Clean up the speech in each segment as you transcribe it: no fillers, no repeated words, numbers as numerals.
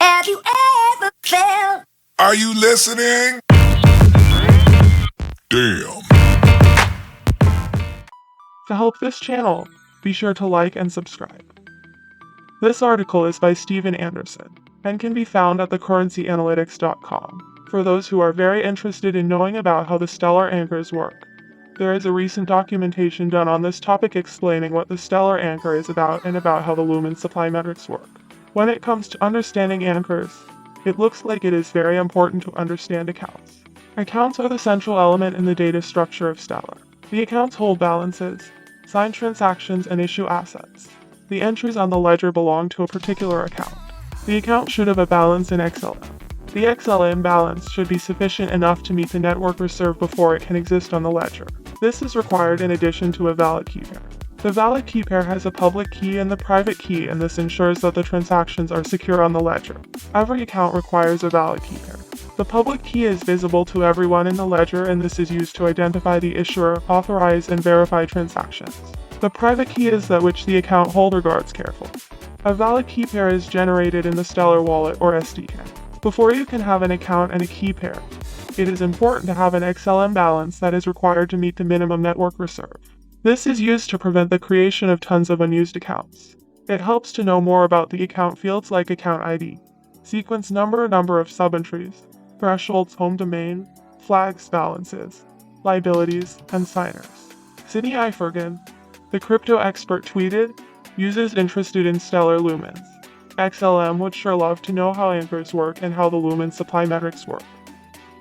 Have you ever felt? Are you listening? Damn. To help this channel, be sure to like and subscribe. This article is by Steven Anderson and can be found at thecurrencyanalytics.com for those who are very interested in knowing about how the stellar anchors work. There is a recent documentation done on this topic explaining what the stellar anchor is about and about how the Lumens supply metrics work. When it comes to understanding anchors, it looks like it is very important to understand accounts. Accounts are the central element in the data structure of Stellar. The accounts hold balances, sign transactions, and issue assets. The entries on the ledger belong to a particular account. The account should have a balance in XLM. The XLM balance should be sufficient enough to meet the network reserve before it can exist on the ledger. This is required in addition to a valid key pair. The valid key pair has a public key and the private key, and this ensures that the transactions are secure on the ledger. Every account requires a valid key pair. The public key is visible to everyone in the ledger, and this is used to identify the issuer, authorize, and verify transactions. The private key is that which the account holder guards carefully. A valid key pair is generated in the Stellar wallet or SDK. Before you can have an account and a key pair, it is important to have an XLM balance that is required to meet the minimum network reserve. This is used to prevent the creation of tons of unused accounts. It helps to know more about the account fields like account ID, sequence number of subentries, thresholds, home domain, flags, balances, liabilities, and signers. Sidney Ifergan, the crypto expert, tweeted, "Users interested in Stellar Lumens XLM would sure love to know how anchors work and how the Lumens supply metrics work."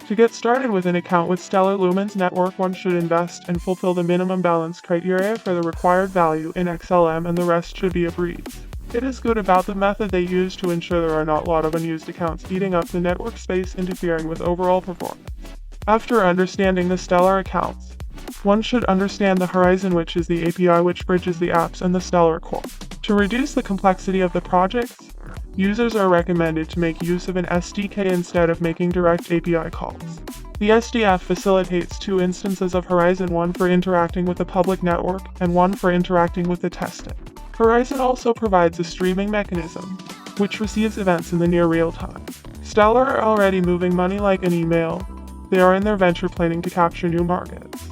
To get started with an account with Stellar Lumens Network, one should invest and fulfill the minimum balance criteria for the required value in XLM, and the rest should be a breeze. It is good about the method they use to ensure there are not a lot of unused accounts eating up the network space, interfering with overall performance. After understanding the Stellar accounts, one should understand the Horizon, which is the API which bridges the apps, and the Stellar core. To reduce the complexity of the projects, users are recommended to make use of an SDK instead of making direct API calls. The SDF facilitates two instances of Horizon, one for interacting with the public network and one for interacting with the testnet. Horizon also provides a streaming mechanism, which receives events in the near real time. Stellar are already moving money like an email. They are in their venture planning to capture new markets.